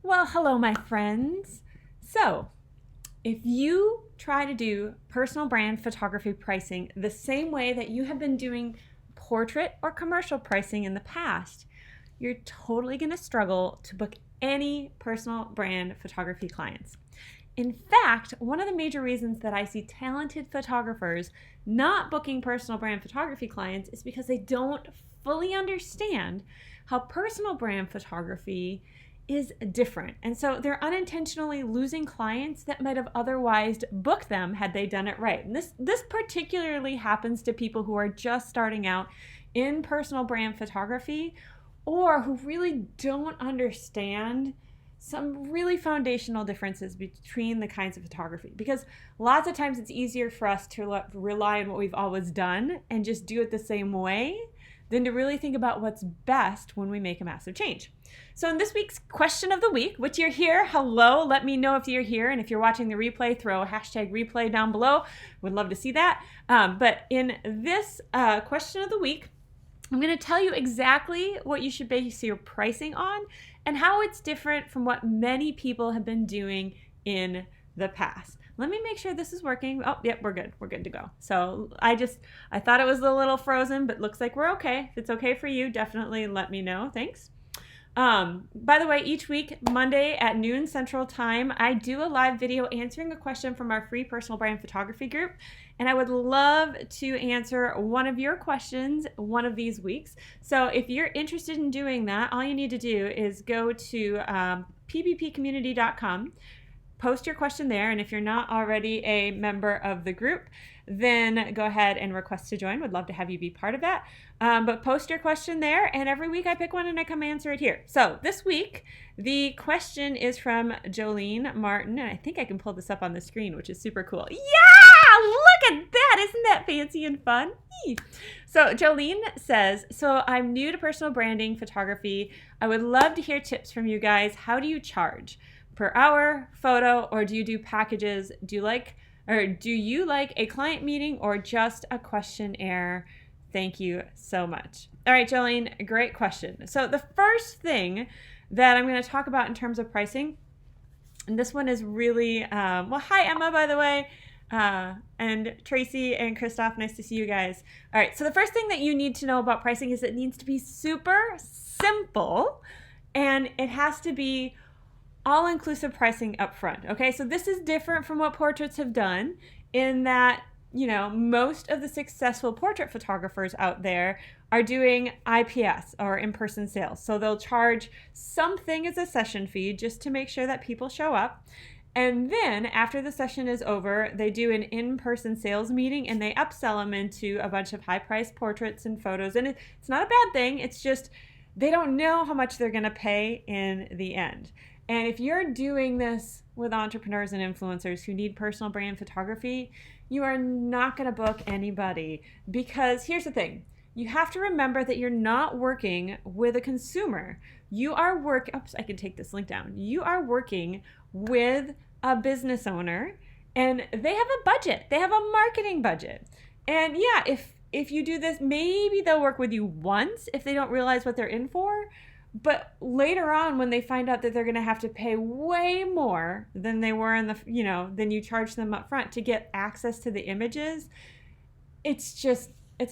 Well, hello, my friends. So, if you try to do personal brand photography pricing the same way that you have been doing portrait or commercial pricing in the past, you're totally going to struggle to book any personal brand photography clients. In fact, one of the major reasons that I see talented photographers not booking personal brand photography clients is because they don't fully understand how personal brand photography is different. And so they're unintentionally losing clients that might have otherwise booked them had they done it right. And this particularly happens to people who are just starting out in personal brand photography or who really don't understand some really foundational differences between the kinds of photography, because lots of times it's easier for us to rely on what we've always done and just do it the same way than to really think about what's best when we make a massive change. So in this week's question of the week, which you're here, hello, let me know if you're here, and if you're watching the replay, throw a hashtag replay down below. Would love to see that. But in this question of the week, I'm going to tell you exactly what you should base your pricing on and how it's different from what many people have been doing in the past. Let me make sure this is working. Oh, yep, we're good. We're good to go. So I thought it was a little frozen, but looks like we're okay. If it's okay for you, definitely let me know. Thanks. By the way, each week, Monday at noon Central Time, I do a live video answering a question from our free personal brand photography group. And I would love to answer one of your questions one of these weeks. So if you're interested in doing that, all you need to do is go to pbpcommunity.com, post your question there. And if you're not already a member of the group, then go ahead and request to join. Would love to have you be part of that. But post your question there, and every week I pick one and I come answer it here. So this week, the question is from Jolene Martin, and I think I can pull this up on the screen, which is super cool. Yeah, look at that. Isn't that fancy and fun? So Jolene says, so I'm new to personal branding photography. I would love to hear tips from you guys. How do you charge? Per hour, photo, or do you do packages? Do you like a client meeting or just a questionnaire? Thank you so much. All right, Jolene, great question. So the first thing that I'm going to talk about in terms of pricing, and this one is really, hi, Emma, by the way, and Tracy and Christoph, nice to see you guys. All right, so the first thing that you need to know about pricing is it needs to be super simple, and it has to be all-inclusive pricing up front. Okay, so this is different from what portraits have done in that, most of the successful portrait photographers out there are doing IPS or in-person sales. So they'll charge something as a session fee just to make sure that people show up. And then after the session is over, they do an in-person sales meeting and they upsell them into a bunch of high-priced portraits and photos. And it's not a bad thing. It's just they don't know how much they're going to pay in the end. And if you're doing this with entrepreneurs and influencers who need personal brand photography, you are not going to book anybody, because here's the thing. You have to remember that you're not working with a consumer. You are I can take this link down. You are working with a business owner, and they have a budget. They have a marketing budget. And yeah, if you do this, maybe they'll work with you once if they don't realize what they're in for. But later on, when they find out that they're going to have to pay way more than they were than you charged them up front to get access to the images, it's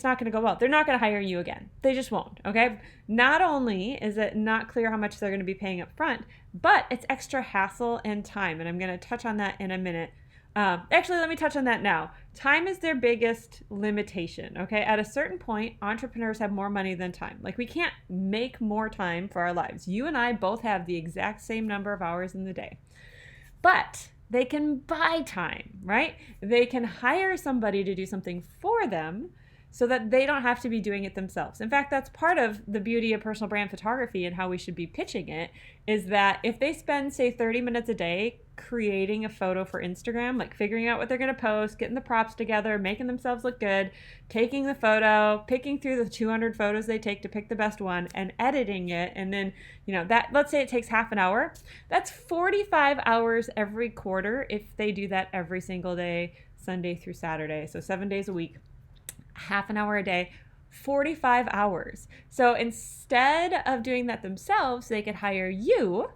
not going to go well. They're not going to hire you again. They just won't, okay? Not only is it not clear how much they're going to be paying up front, but it's extra hassle and time. And I'm going to touch on that in a minute. Actually, let me touch on that now. Time is their biggest limitation, okay? At a certain point, entrepreneurs have more money than time. Like, we can't make more time for our lives. You and I both have the exact same number of hours in the day. But they can buy time, right? They can hire somebody to do something for them so that they don't have to be doing it themselves. In fact, that's part of the beauty of personal brand photography and how we should be pitching it, is that if they spend, say, 30 minutes a day creating a photo for Instagram, like figuring out what they're going to post, getting the props together, making themselves look good, taking the photo, picking through the 200 photos they take to pick the best one, and editing it, and then, that, let's say it takes half an hour, that's 45 hours every quarter if they do that every single day, Sunday through Saturday, so 7 days a week. Half an hour a day, 45 hours. So instead of doing that themselves, they could hire you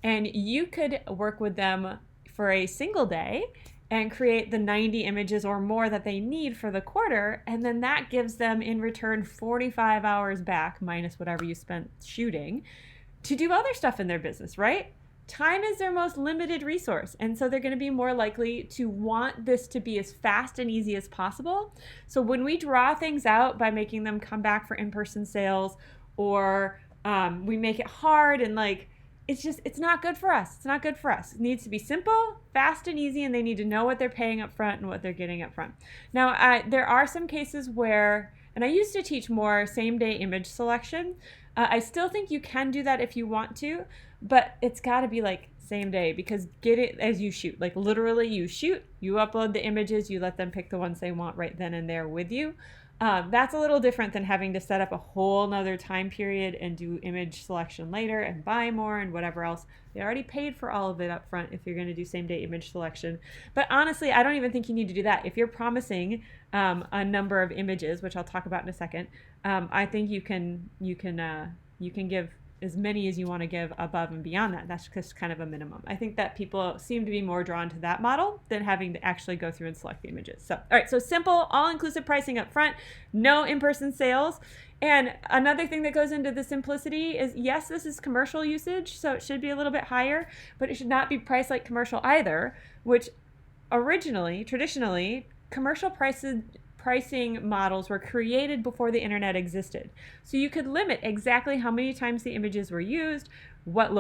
and you could work with them for a single day and create the 90 images or more that they need for the quarter. And then that gives them in return 45 hours back, minus whatever you spent shooting, to do other stuff in their business, right? Time is their most limited resource. And so they're going to be more likely to want this to be as fast and easy as possible. So when we draw things out by making them come back for in-person sales, or we make it hard and like, it's not good for us. It's not good for us. It needs to be simple, fast, and easy, and they need to know what they're paying up front and what they're getting up front. Now, there are some cases where, and I used to teach more same-day image selection. I still think you can do that if you want to, but it's got to be like same day, because get it as you shoot. Like literally you shoot, you upload the images, you let them pick the ones they want right then and there with you. That's a little different than having to set up a whole nother time period and do image selection later and buy more and whatever else. They already paid for all of it up front if you're going to do same day image selection. But honestly, I don't even think you need to do that. If you're promising a number of images, which I'll talk about in a second, I think you can give as many as you want to give above and beyond that. That's just kind of a minimum. I think that people seem to be more drawn to that model than having to actually go through and select the images. So, all right, so simple, all-inclusive pricing up front, no in-person sales. And another thing that goes into the simplicity is, yes, this is commercial usage, so it should be a little bit higher, but it should not be priced like commercial either, which traditionally, commercial pricing models were created before the internet existed. So you could limit exactly how many times the images were used, what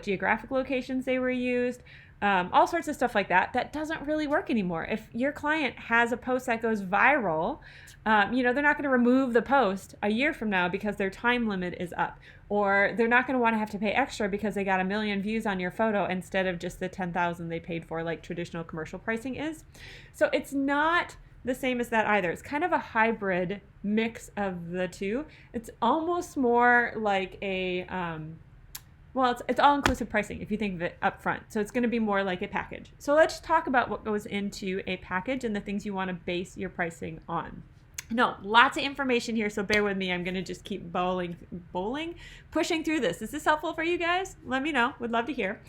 geographic locations they were used, all sorts of stuff like that. That doesn't really work anymore. If your client has a post that goes viral, they're not going to remove the post a year from now because their time limit is up. Or they're not going to want to have to pay extra because they got 1 million views on your photo instead of just the 10,000 they paid for, like traditional commercial pricing is. So it's not the same as that either. It's kind of a hybrid mix of the two. It's almost more like a, it's all-inclusive pricing if you think of it up front. So it's going to be more like a package. So let's talk about what goes into a package and the things you want to base your pricing on. No, lots of information here, so bear with me. I'm going to just keep pushing through this. Is this helpful for you guys? Let me know. Would love to hear.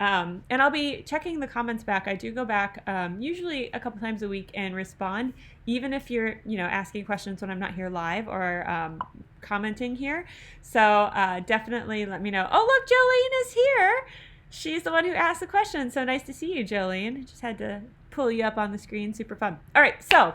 And I'll be checking the comments back. I do go back usually a couple times a week and respond, even if you're asking questions when I'm not here live or commenting here. So definitely let me know. Oh, look, Jolene is here. She's the one who asked the question. So nice to see you, Jolene. I just had to pull you up on the screen. Super fun. All right, so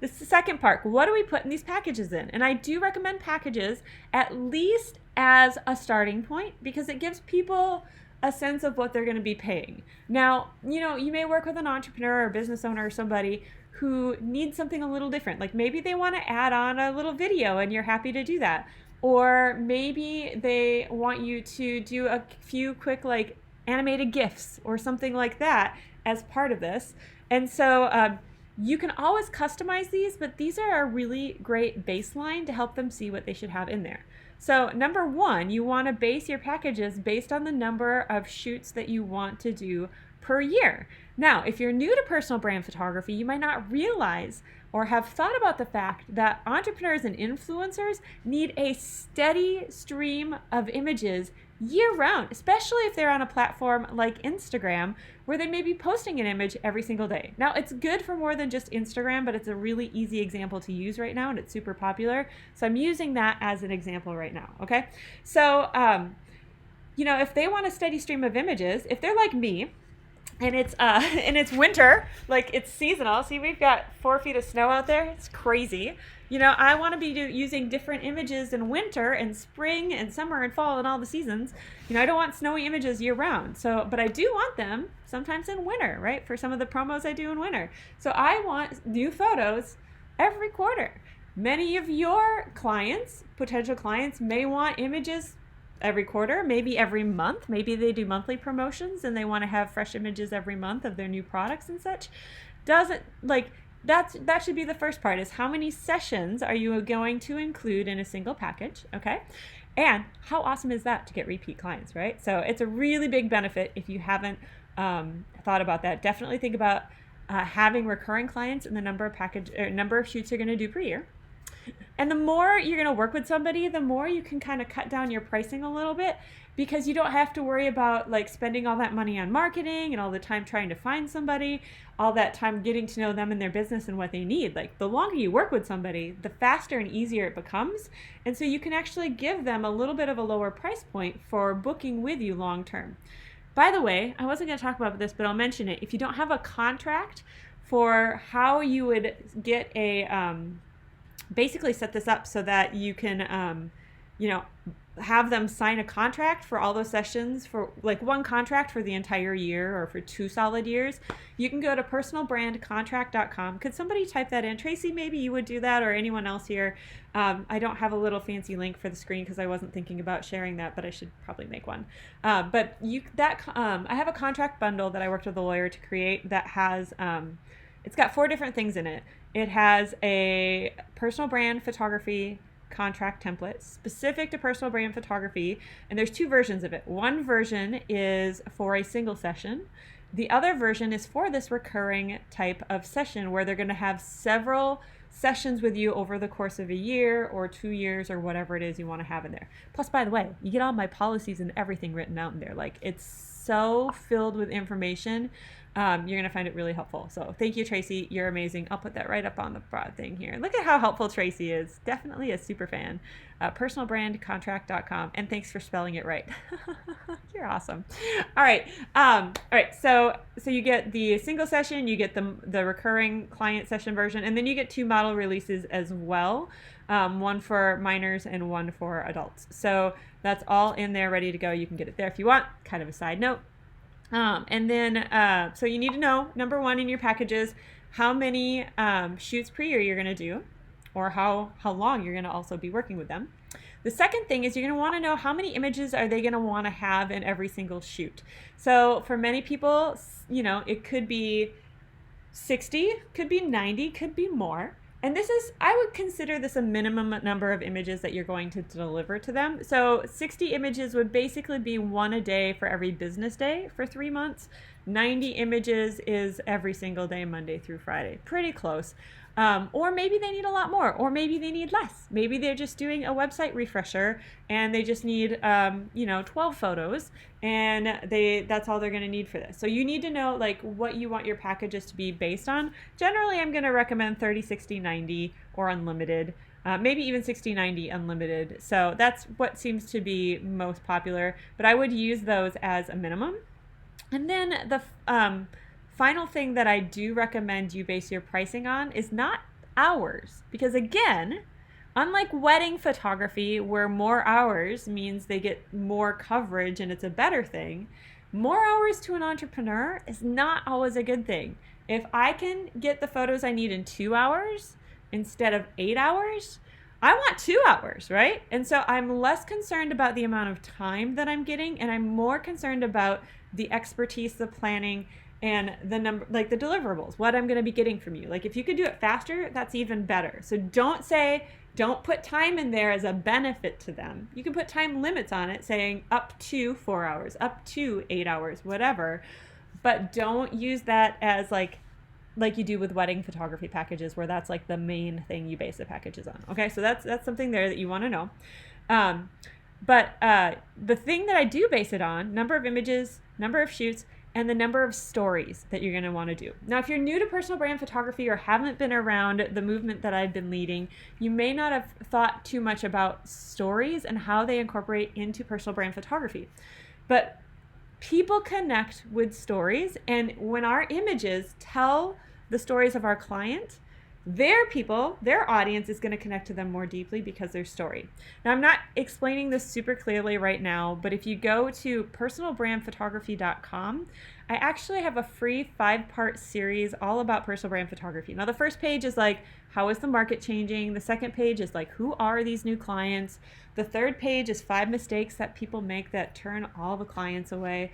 this is the second part. What do we put in these packages in? And I do recommend packages at least as a starting point, because it gives people a sense of what they're going to be paying. Now, you may work with an entrepreneur or business owner or somebody who needs something a little different. Like maybe they want to add on a little video and you're happy to do that. Or maybe they want you to do a few quick like animated GIFs or something like that as part of this. And so you can always customize these, but these are a really great baseline to help them see what they should have in there. So number one, you want to base your packages based on the number of shoots that you want to do per year. Now, if you're new to personal brand photography, you might not realize or have thought about the fact that entrepreneurs and influencers need a steady stream of images year round, especially if they're on a platform like Instagram, where they may be posting an image every single day. Now, it's good for more than just Instagram, but it's a really easy example to use right now, and it's super popular. So I'm using that as an example right now, okay? So, if they want a steady stream of images, if they're like me, and it's winter, like it's seasonal. See, we've got 4 feet of snow out there. It's crazy. I want to be using different images in winter and spring and summer and fall and all the seasons. I don't want snowy images year round. So, but I do want them sometimes in winter, right? For some of the promos I do in winter. So I want new photos every quarter. Many of your clients, potential clients, may want images every quarter, maybe every month. Maybe they do monthly promotions and they want to have fresh images every month of their new products and such. That should be the first part, is how many sessions are you going to include in a single package, okay? And how awesome is that to get repeat clients, right? So it's a really big benefit if you haven't thought about that. Definitely think about having recurring clients and the number of shoots you're going to do per year. And the more you're going to work with somebody, the more you can kind of cut down your pricing a little bit, because you don't have to worry about like spending all that money on marketing and all the time trying to find somebody, all that time getting to know them and their business and what they need. Like the longer you work with somebody, the faster and easier it becomes. And so you can actually give them a little bit of a lower price point for booking with you long term. By the way, I wasn't going to talk about this, but I'll mention it. If you don't have a contract for how you would get a basically set this up so that you can have them sign a contract for all those sessions, for like one contract for the entire year or for 2 solid years, you can go to personalbrandcontract.com. Could somebody type that in? Tracy, maybe you would do that, or anyone else here. I don't have a little fancy link for the screen because I wasn't thinking about sharing that, but I should probably make one. I have a contract bundle that I worked with a lawyer to create that has it's got 4 different things in it. It has a personal brand photography contract template specific to personal brand photography, and there's 2 versions of it. One version is for a single session. The other version is for this recurring type of session where they're going to have several sessions with you over the course of a year or 2 years or whatever it is you want to have in there. Plus, by the way, you get all my policies and everything written out in there. Like, it's so filled with information. You're going to find it really helpful. So thank you, Tracy. You're amazing. I'll put that right up on the broad thing here. Look at how helpful Tracy is. Definitely a super fan. Personalbrandcontract.com. And thanks for spelling it right. You're awesome. All right. So you get the single session, you get the recurring client session version, and then you get 2 model releases as well. One for minors and one for adults. So that's all in there ready to go. You can get it there if you want. Kind of a side note. And then, so you need to know, number 1 in your packages, how many shoots per year you're going to do, or how long you're going to also be working with them. The second thing is you're going to want to know how many images are they going to want to have in every single shoot. So for many people, it could be 60, could be 90, could be more. And I would consider this a minimum number of images that you're going to deliver to them. So 60 images would basically be 1 a day for every business day for 3 months. 90 images is every single day, Monday through Friday. Pretty close. Or maybe they need a lot more, or maybe they need less. Maybe they're just doing a website refresher and they just need 12 photos, and that's all they're going to need for this. So you need to know like what you want your packages to be based on. Generally, I'm going to recommend 30, 60, 90 or unlimited. Maybe even 60, 90 unlimited. So that's what seems to be most popular, but I would use those as a minimum. And then the final thing that I do recommend you base your pricing on is not hours, because again, unlike wedding photography where more hours means they get more coverage and it's a better thing, more hours to an entrepreneur is not always a good thing. If I can get the photos I need in 2 hours instead of 8 hours, I want 2 hours, right? And so I'm less concerned about the amount of time that I'm getting, and I'm more concerned about the expertise, the planning, and the number, like the deliverables, what I'm going to be getting from you. Like if you could do it faster, that's even better. So don't put time in there as a benefit to them. You can put time limits on it, saying up to 4 hours, up to 8 hours, whatever. But don't use that as like you do with wedding photography packages, where that's like the main thing you base the packages on. Okay, so that's something there that you want to know. But the thing that I do base it on, number of images, number of shoots, and the number of stories that you're going to want to do. Now, if you're new to personal brand photography or haven't been around the movement that I've been leading, you may not have thought too much about stories and how they incorporate into personal brand photography. But people connect with stories, and when our images tell the stories of our client, their audience is going to connect to them more deeply because their story. Now, I'm not explaining this super clearly right now, but if you go to personalbrandphotography.com, I actually have a free 5-part series all about personal brand photography. Now, the first page is like, how is the market changing? The second page is like, who are these new clients? The third page is 5 mistakes that people make that turn all the clients away.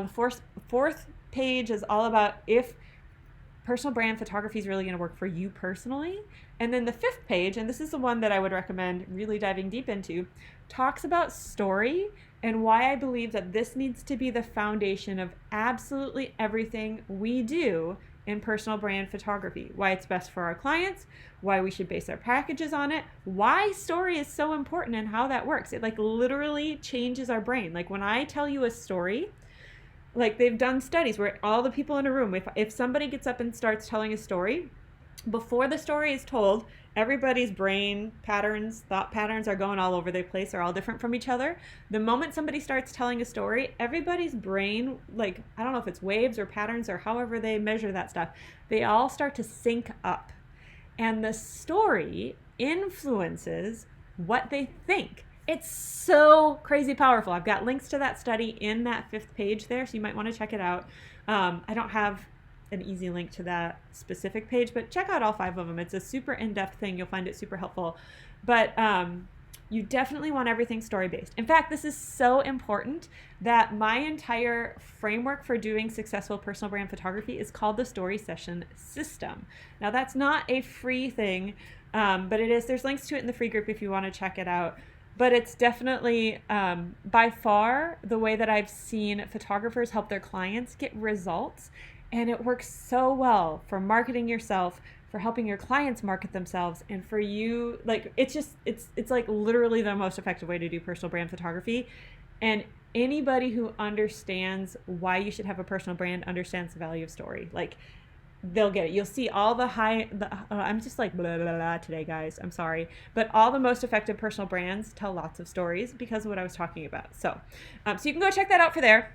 Fourth page is all about if personal brand photography is really going to work for you personally. And then the 5th page, and this is the one that I would recommend really diving deep into, talks about story and why I believe that this needs to be the foundation of absolutely everything we do in personal brand photography, why it's best for our clients, why we should base our packages on it, why story is so important and how that works. It like literally changes our brain. Like when I tell you a story, like they've done studies where all the people in a room, if somebody gets up and starts telling a story, before the story is told, everybody's brain patterns, thought patterns are going all over the place. They're all different from each other. The moment somebody starts telling a story, everybody's brain, like, I don't know if it's waves or patterns or however they measure that stuff, they all start to sync up. And the story influences what they think. It's so crazy powerful. I've got links to that study in that 5th page there, so you might want to check it out. I don't have an easy link to that specific page, but check out all 5 of them. It's a super in-depth thing. You'll find it super helpful. But you definitely want everything story-based. In fact, this is so important that my entire framework for doing successful personal brand photography is called the Story Session System. Now, that's not a free thing, but it is. There's links to it in the free group if you want to check it out. But it's definitely by far the way that I've seen photographers help their clients get results. And it works so well for marketing yourself, for helping your clients market themselves, and for you, like, it's like literally the most effective way to do personal brand photography. And anybody who understands why you should have a personal brand understands the value of story. Like, they'll get it. You'll see all I'm just like blah, blah, blah today, guys. I'm sorry. But all the most effective personal brands tell lots of stories because of what I was talking about. So you can go check that out for there.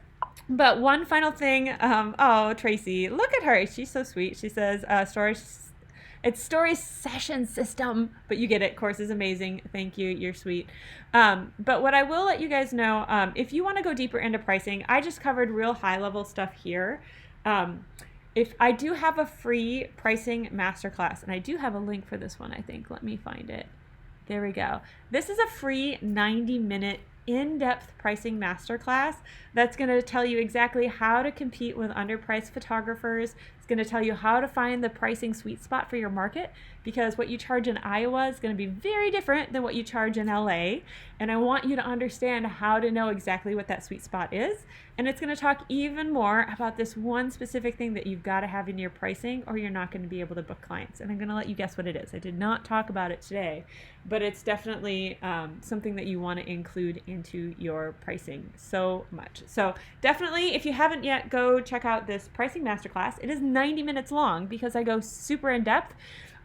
But one final thing, oh, Tracy, look at her. She's so sweet. She says, Story Session System, but you get it. Course is amazing. Thank you. You're sweet. But what I will let you guys know, if you want to go deeper into pricing, I just covered real high level stuff here. If I do have a free pricing masterclass, and I do have a link for this one, I think. Let me find it. There we go. This is a free 90-minute in-depth pricing masterclass that's going to tell you exactly how to compete with underpriced photographers. It's going to tell you how to find the pricing sweet spot for your market, because what you charge in Iowa is going to be very different than what you charge in LA. And I want you to understand how to know exactly what that sweet spot is. And it's going to talk even more about this one specific thing that you've got to have in your pricing, or you're not going to be able to book clients. And I'm going to let you guess what it is. I did not talk about it today, but it's definitely something that you want to include into your pricing so much. So definitely, if you haven't yet, go check out this pricing masterclass. It is 90 minutes long because I go super in depth.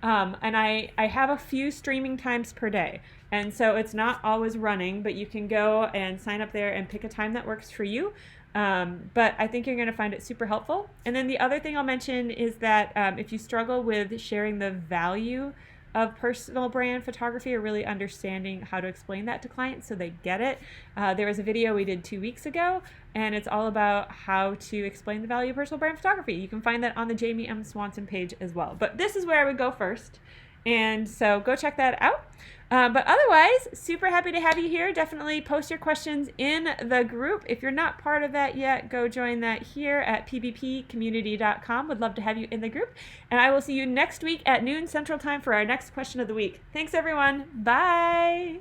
And I have a few streaming times per day. And so it's not always running, but you can go and sign up there and pick a time that works for you. But I think you're going to find it super helpful. And then the other thing I'll mention is that if you struggle with sharing the value of personal brand photography, or really understanding how to explain that to clients so they get it, there was a video we did 2 weeks ago, and it's all about how to explain the value of personal brand photography. You can find that on the Jamie M. Swanson page as well. But this is where I would go first. And so go check that out. But otherwise, super happy to have you here. Definitely post your questions in the group. If you're not part of that yet, go join that here at pbpcommunity.com. Would love to have you in the group. And I will see you next week at noon Central Time for our next question of the week. Thanks, everyone. Bye.